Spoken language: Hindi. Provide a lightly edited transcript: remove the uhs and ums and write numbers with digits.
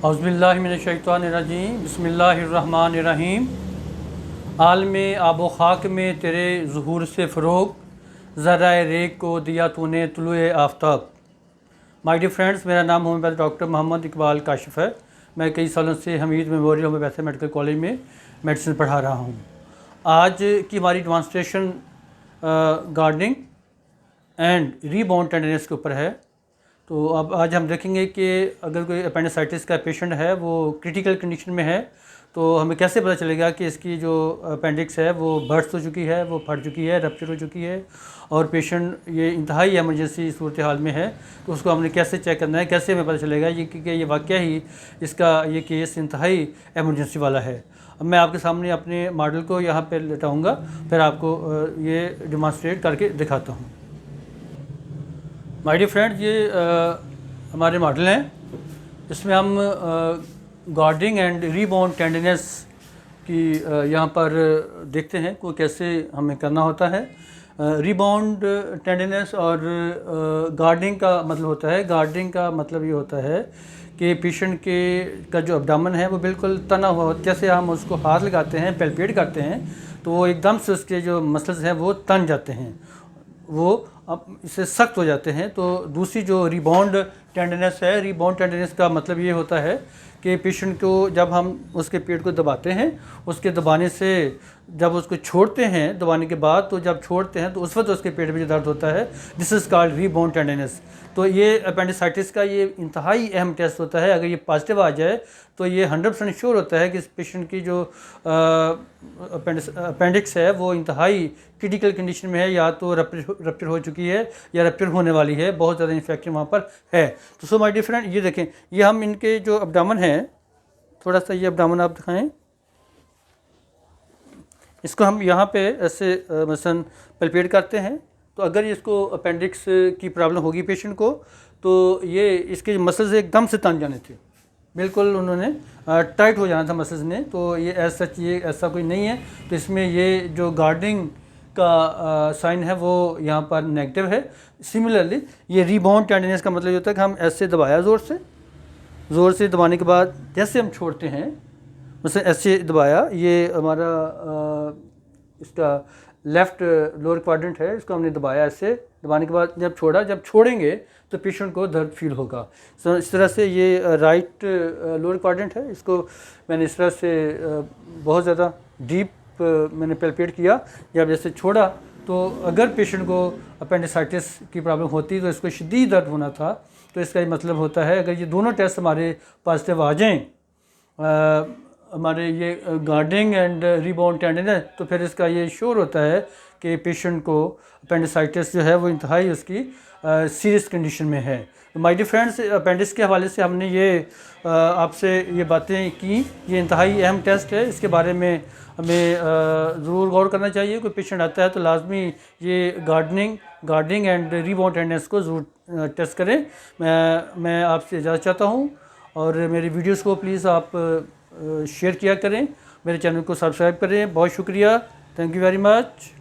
औज़ुबिल्लाहिमिनश्शैतानिर्रजीम बिस्मिल्लाहिर्रहमानिर्रहीम। आलम आबो खाक में तेरे ज़ुहूर से फ़रोग़ ज़र्राए रेग को दिया तूने तुलुए आफ्ताब। माय डियर फ्रेंड्स, मेरा नाम होम्योपैथ डॉक्टर मोहम्मद इकबाल काशिफ़ है। मैं कई सालों से Hamid memorial homeopathy medical college में मेडिसिन पढ़ा रहा हूँ। आज की हमारी demonstration gardening and rebound tenderness के ऊपर है। तो अब आज हम देखेंगे कि अगर कोई अपेंडिसाइटिस का पेशेंट है, वो क्रिटिकल कंडीशन में है, तो हमें कैसे पता चलेगा कि इसकी जो अपेंडिक्स है वो बर्स्ट हो चुकी है, वो फट चुकी है, रप्चर हो चुकी है और पेशेंट ये इंतहाई एमरजेंसी सूरत हाल में है। तो उसको हमने कैसे चेक करना है, कैसे हमें पता चलेगा ये कि ये वाक़या ही इसका ये केस इंतहाई एमरजेंसी वाला है। अब मैं आपके सामने अपने मॉडल को यहाँ पर लेटाऊँगा, फिर आपको ये डिमॉन्स्ट्रेट करके दिखाता हूँ। माय डियर फ्रेंड्स, ये हमारे मॉडल हैं। इसमें हम गार्डिंग एंड रीबाउंड टेंडरनेस की यहाँ पर देखते हैं को कैसे हमें करना होता है। रीबाउंड टेंडरनेस और गार्डिंग का मतलब होता है, गार्डिंग का मतलब ये होता है कि पेशेंट के का जो एब्डोमेन है वो बिल्कुल तना हुआ हो। जैसे हम उसको हाथ लगाते हैं, पैल्पेट करते हैं, तो वो एकदम से उसके जो मसल्स हैं वो तन जाते हैं, वो अब इससे सख्त हो जाते हैं। तो दूसरी जो रीबाउंड टेंडरनेस है, रीबाउंड टेंडरनेस का मतलब ये होता है कि पेशेंट को जब हम उसके पेट को दबाते हैं, उसके दबाने से जब उसको छोड़ते हैं, दबाने के बाद तो जब छोड़ते हैं तो उस वक्त उसके पेट में जो दर्द होता है, this is called rebound tenderness. तो ये अपेंडिसाइटिस का ये इंतहाई अहम टेस्ट होता है। अगर ये पॉजिटिव आ जाए तो ये 100% श्योर होता है कि इस पेशेंट की जो अपेंडिक्स है वो इंतहाई क्रिटिकल कंडीशन में है, या तो रप्चर हो चुकी है या रप्चर होने वाली है, बहुत ज़्यादा इन्फेक्शन वहाँ पर है। तो सो माय डियर फ्रेंड, ये देखें, ये हम इनके जो एब्डोमेन है, थोड़ा सा ये एब्डोमेन आप दिखाएं, इसको हम यहाँ पे ऐसे मसलन पल्पेट करते हैं। तो अगर इसको अपेंडिक्स की प्रॉब्लम होगी पेशेंट को, तो ये इसके मसल्स एकदम से तन जाने थे, बिल्कुल उन्होंने टाइट हो जाना था मसल्स ने। तो ये ये ऐसा कोई नहीं है। तो इसमें ये जो गार्डिंग का साइन है वो यहाँ पर नेगेटिव है। सिमिलरली ये रीबाउंड टेंडरनेस का मतलब ये होता है कि हम ऐसे दबाया ज़ोर से दबाने के बाद जैसे हम छोड़ते हैं, मतलब ऐसे दबाया, ये हमारा इसका लेफ़्ट लोअर क्वाड्रेंट है, इसको हमने दबाया, ऐसे दबाने के बाद जब छोड़ा, जब छोड़ेंगे तो पेशेंट को दर्द फील होगा। तो इस तरह से ये राइट लोअर क्वाड्रेंट है, इसको मैंने इस तरह से बहुत ज़्यादा डीप मैंने पैल्पेट किया। जब जैसे छोड़ा तो अगर पेशेंट को अपेंडिसाइटिस की प्रॉब्लम होती तो इसको शदीद दर्द होना था। तो इसका ये मतलब होता है, अगर ये दोनों टेस्ट हमारे पॉजिटिव आ जाएँ, हमारे ये गार्डिंग एंड रीबाउंड टेंडरनेस, तो फिर इसका ये श्योर होता है कि पेशेंट को अपेंडिसाइटिस जो है वो इंतहाई उसकी सीरियस कंडीशन में है। माय डियर फ्रेंड्स, अपेंडिक्स के हवाले से हमने ये आपसे ये बातें की। ये इंतहाई अहम टेस्ट है, इसके बारे में हमें ज़रूर गौर करना चाहिए। कोई पेशेंट आता है तो लाजमी ये गार्डिंग एंड रीबाउंड टेंडरनेस को ज़रूर टेस्ट करें। मैं आपसे इजाज़त चाहता हूँ, और मेरी वीडियोज़ को प्लीज़ आप शेयर किया करें, मेरे चैनल को सब्सक्राइब करें। बहुत शुक्रिया, थैंक यू वेरी मच।